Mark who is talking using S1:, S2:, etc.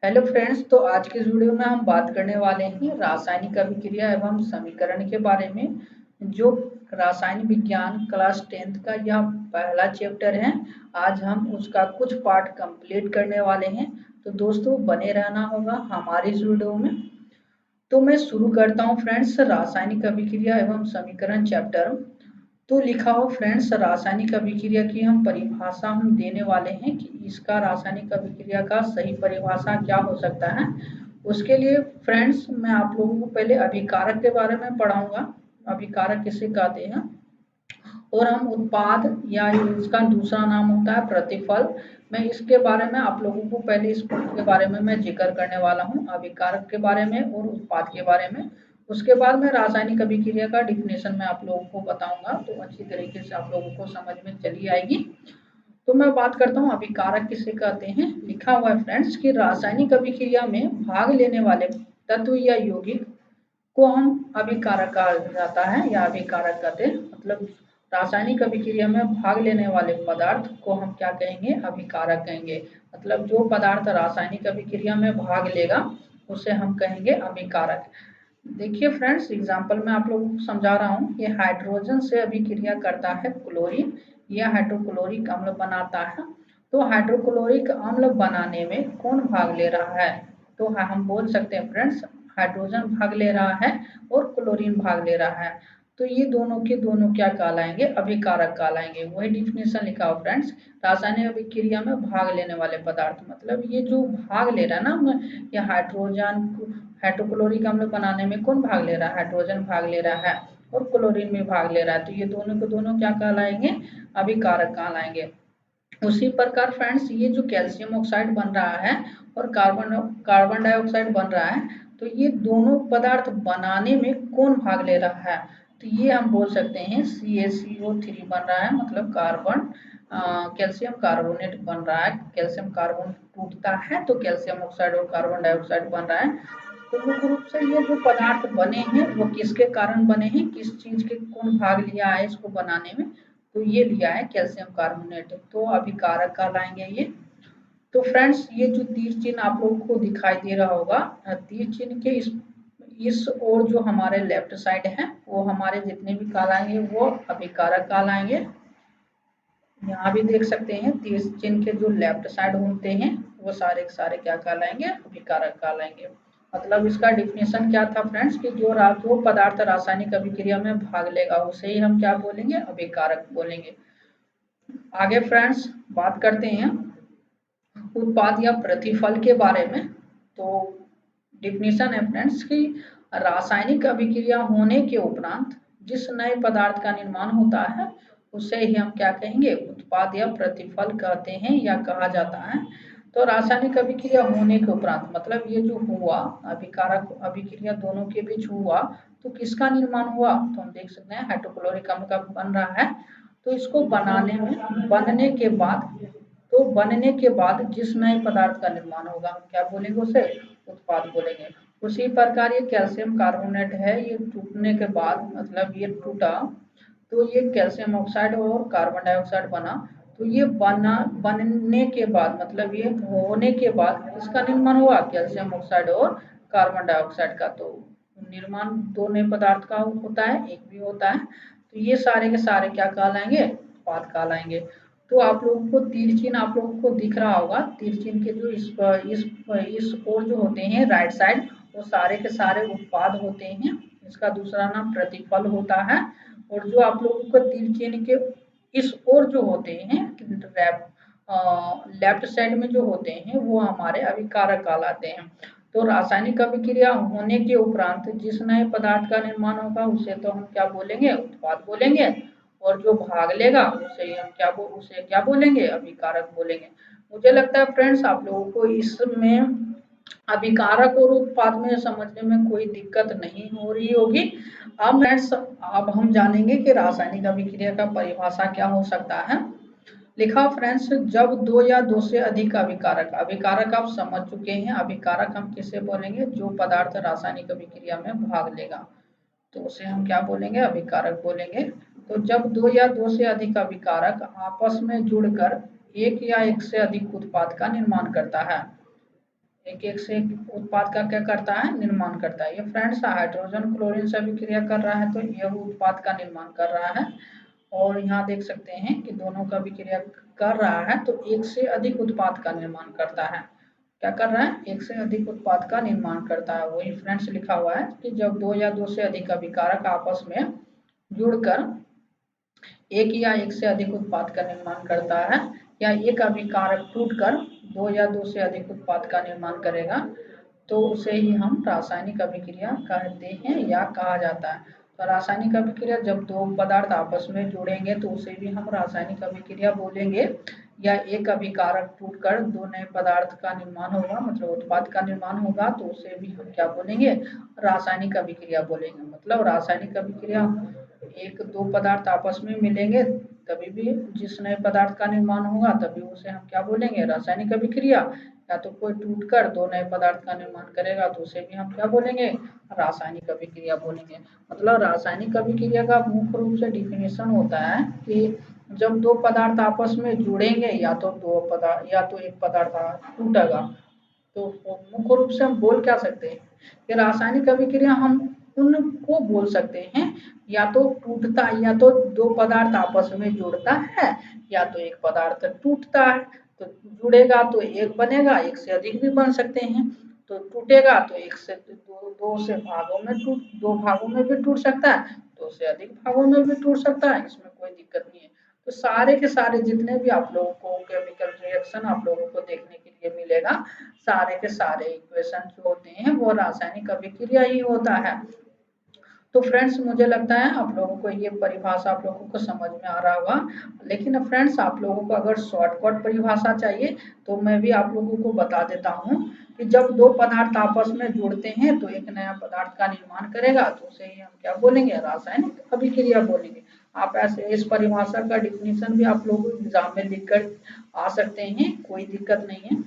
S1: Hello friends, तो आज के इस वीडियो में हम बात करने वाले हैं रासायनिक अभिक्रिया एवं समीकरण के बारे में। जो रासायनिक विज्ञान क्लास 10th का यह पहला चैप्टर है। आज हम उसका कुछ पार्ट कंप्लीट करने वाले हैं, तो दोस्तों बने रहना होगा हमारे इस वीडियो में। तो मैं शुरू करता हूँ फ्रेंड्स, रासायनिक अभिक्रिया एवं समीकरण चैप्टर। तो लिखा हो फ्रेंड्स, रासायनिक अभिक्रिया की हम परिभाषा हम देने वाले हैं कि इसका रासायनिक अभिक्रिया का सही परिभाषा क्या हो सकता है। उसके लिए फ्रेंड्स मैं आप लोगों को पहले अभिकारक के बारे में पढ़ाऊंगा। अभिकारक किसे कहते हैं, और हम उत्पाद या इसका दूसरा नाम होता है प्रतिफल। मैं इसके बारे में आप लोगों को पहले इसके बारे में मैं जिक्र करने वाला हूँ, अभिकारक के बारे में और उत्पाद के बारे में। उसके बाद मैं रासायनिक अभिक्रिया का डिफिनेशन मैं आप लोगों को बताऊंगा, तो अच्छी तरीके से आप लोगों को समझ में चली आएगी। तो मैं बात करता हूँ अभिकारक किसे कहते हैं। लिखा हुआ है फ्रेंड्स कि रासायनिक अभिक्रिया में भाग लेने वाले तत्व या यौगिक को हम अभिकारक कहा जाता है या अभिकारक कहते हैं। मतलब रासायनिक अभिक्रिया में भाग लेने वाले पदार्थ को हम क्या कहेंगे, अभिकारक कहेंगे। मतलब जो पदार्थ रासायनिक अभिक्रिया में भाग लेगा उसे हम कहेंगे अभिकारक। देखिए फ्रेंड्स, एग्जांपल में आप लोगों को समझा रहा हूँ। ये हाइड्रोजन से अभिक्रिया करता है क्लोरीन, यह हाइड्रोक्लोरिक अम्ल बनाता है। तो हाइड्रोक्लोरिक अम्ल बनाने में कौन भाग ले रहा है, तो हम बोल सकते हैं फ्रेंड्स हाइड्रोजन भाग ले रहा है और क्लोरीन भाग ले रहा है। तो ये दोनों के दोनों क्या कहलाएंगे, अभिकारक कहलाएंगे। वही डिफिनेशन लिखा हो फ्रेंड्स, रासायनिक अभिक्रिया में भाग लेने वाले पदार्थ, मतलब ये जो भाग ले रहा है ना, ये हाइड्रोजन हाइड्रोक्लोरिक अम्ल बनाने में कौन भाग ले रहा है, हाइड्रोजन भाग ले रहा है और क्लोरीन में भाग ले रहा है। तो ये दोनों के दोनों क्या कहलाएंगे, अभिकारक कहलाएंगे। उसी प्रकार फ्रेंड्स ये जो कैल्शियम ऑक्साइड बन रहा है और कार्बन डाइऑक्साइड बन रहा है, तो ये दोनों पदार्थ बनाने में कौन भाग ले रहा है, तो ये हम बोल सकते हैं CaCO3 बन रहा है। मतलब कार्बन कैल्शियम कार्बोनेट बन रहा है। कैल्शियम कार्बन टूटता है तो कैल्शियम ऑक्साइड और कार्बन डाइऑक्साइड बन रहा है। तो मुख्य रूप से ये जो पदार्थ बने हैं वो किसके कारण बने हैं, किस चीज के कौन भाग लिया है इसको बनाने में, तो ये लिया है कैल्शियम कार्बोनेट, तो अभिकारक कहलाएंगे ये। तो फ्रेंड्स ये जो तीर चिन्ह आप लोगों को दिखाई दे रहा होगा, तीर चिन्ह के इस ओर जो हमारे लेफ्ट साइड है वो हमारे जितने भी कहलाएंगे वो अभिकारक कहलाएंगे। यहाँ भी देख सकते हैं तीर चिन्ह के जो लेफ्ट साइड होते हैं वो सारे के सारे क्या कहलाएंगे, अभिकारक कहलाएंगे। मतलब इसका डिफिनेशन क्या था फ्रेंड्स कि जो पदार्थ रासायनिक अभिक्रिया में भाग लेगा उसे ही हम क्या बोलेंगे, अभिकारक बोलेंगे। आगे फ्रेंड्स बात करते हैं उत्पाद या प्रतिफल के बारे में। तो डिफिनेशन है फ्रेंड्स कि रासायनिक अभिक्रिया होने के उपरांत जिस नए पदार्थ का निर्माण होता है उसे ही हम क्या कहेंगे, उत्पाद या प्रतिफल कहते हैं या कहा जाता है। तो रासायनिक अभिक्रिया होने के उपरांत मतलब ये जो हुआ अभिकारक अभिक्रिया दोनों के बीच हुआ, तो किसका निर्माण हुआ, तो हम देख सकते हैं हाइड्रोक्लोरिक अम्ल का बन रहा है। तो इसको बनाने में बनने के बाद जिस नए पदार्थ का निर्माण होगा हम क्या बोलेंगे, उसे उत्पाद बोलेंगे। उसी प्रकार ये कैल्शियम कार्बोनेट है, ये टूटने के बाद मतलब ये टूटा तो ये कैल्शियम ऑक्साइड और कार्बन डाइऑक्साइड बना। तो ये बनने के बाद मतलब ये होने के बाद इसका निर्माण हुआ कैल्शियम ऑक्साइड और कार्बन डाइऑक्साइड का। तो निर्माण दो नए पदार्थ का होता है, एक भी होता है। तो ये सारे के सारे क्या कहलाएंगे, उत्पाद कहलाएंगे। तो आप लोगों को तीर चिन्ह आप लोगों को दिख रहा होगा, तीर चिन्ह के जो इस ओर जो होते हैं राइट साइड, वो सारे के सारे उत्पाद होते हैं। इसका दूसरा नाम प्रतिफल होता है। और जो आप लोगों को तीर चिन्ह के इस ओर जो होते हैं लेफ्ट साइड में जो होते हैं वो हमारे अभिकारक कहलाते हैं। तो रासायनिक अभिक्रिया होने के उपरांत जिस नए पदार्थ का निर्माण होगा उसे तो हम क्या बोलेंगे, उत्पाद बोलेंगे। और जो भाग लेगा उसे क्या बोलेंगे, अभिकारक बोलेंगे। मुझे लगता है फ्रेंड्स आप लोगों को इसमें अभिकारक और उत्पाद में समझने में कोई दिक्कत नहीं हो रही होगी। अब फ्रेंड्स अब हम जानेंगे कि रासायनिक अभिक्रिया का परिभाषा क्या हो सकता है। लिखा फ्रेंड्स, जब दो या दो से अधिक अभिकारक, अभिकारक आप समझ चुके हैं, अभिकारक हम किसे बोलेंगे, जो पदार्थ रासायनिक अभिक्रिया में भाग लेगा तो उसे हम क्या बोलेंगे, अभिकारक बोलेंगे। तो जब दो या दो से अधिक अभिकारक आपस में जुड़कर एक या एक से अधिक उत्पाद का निर्माण करता है, एक एक से एक उत्पाद का क्या करता है, निर्माण करता है। ये फ्रेंड्स हाइड्रोजन क्लोरीन से अभिक्रिया कर रहा है तो यह उत्पाद का निर्माण कर रहा है। और यहाँ देख सकते हैं कि दोनों का अभिक्रिया कर रहा है तो एक से अधिक उत्पाद का निर्माण करता है। क्या कर रहा है, एक से अधिक उत्पाद का निर्माण करता है। वही फ्रेंड्स लिखा हुआ है कि जब दो या दो से अधिक अभिकारक आपस में जुड़कर एक या एक से अधिक उत्पाद का निर्माण करता है, या एक अभिकारक टूटकर दो या दो से अधिक उत्पाद का निर्माण करेगा, तो उसे ही हम रासायनिक अभिक्रिया कहते हैं या कहा जाता है। तो रासायनिक अभिक्रिया जब दो पदार्थ आपस में जुड़ेंगे तो उसे भी हम रासायनिक अभिक्रिया बोलेंगे। या एक अभिकारक टूटकर दो नए पदार्थ का निर्माण होगा, मतलब उत्पाद का निर्माण होगा, तो उसे भी हम क्या बोलेंगे, रासायनिक अभिक्रिया बोलेंगे। मतलब रासायनिक अभिक्रिया एक दो पदार्थ आपस में मिलेंगे तभी भी जिस नए पदार्थ का निर्माण होगा तभी उसे हम क्या बोलेंगे, रासायनिक अभिक्रिया। या तो कोई टूटकर दो नए पदार्थ का निर्माण करेगा तो उसे भी हम क्या बोलेंगे, रासायनिक अभिक्रिया बोलेंगे। मतलब रासायनिक अभिक्रिया का मुख्य रूप से डिफिनेशन होता है कि जब दो पदार्थ आपस में जुड़ेंगे या तो दो पदार्थ या तो एक पदार्थ टूटेगा, तो मुख्य रूप से हम बोल क्या सकते हैं कि रासायनिक अभिक्रिया हम उनको बोल सकते हैं या तो टूटता, या तो दो पदार्थ आपस में जुड़ता है या तो एक पदार्थ टूटता है। तो जुड़ेगा तो एक बनेगा, एक से अधिक भी बन सकते हैं। तो टूटेगा तो एक से दो से भागों में दो भागों में भी टूट सकता है, दो से अधिक भागों में भी टूट सकता है, इसमें कोई दिक्कत नहीं है। तो सारे के सारे जितने भी आप लोगों को केमिकल रिएक्शन आप लोगों को देखने के लिए मिलेगा, सारे के सारे इक्वेशन जो होते हैं वो रासायनिक अभिक्रिया ही होता है। तो फ्रेंड्स मुझे लगता है आप लोगों को ये परिभाषा आप लोगों को समझ में आ रहा होगा। लेकिन फ्रेंड्स आप लोगों को अगर शॉर्टकट परिभाषा चाहिए तो मैं भी आप लोगों को बता देता हूँ कि जब दो पदार्थ आपस में जुड़ते हैं तो एक नया पदार्थ का निर्माण करेगा, तो उसे ही हम क्या बोलेंगे, रासायनिक अभिक्रिया बोलेंगे। आप ऐसे इस परिभाषा का डिफिनीशन भी आप लोग एग्जाम में लिख कर आ सकते हैं, कोई दिक्कत नहीं है।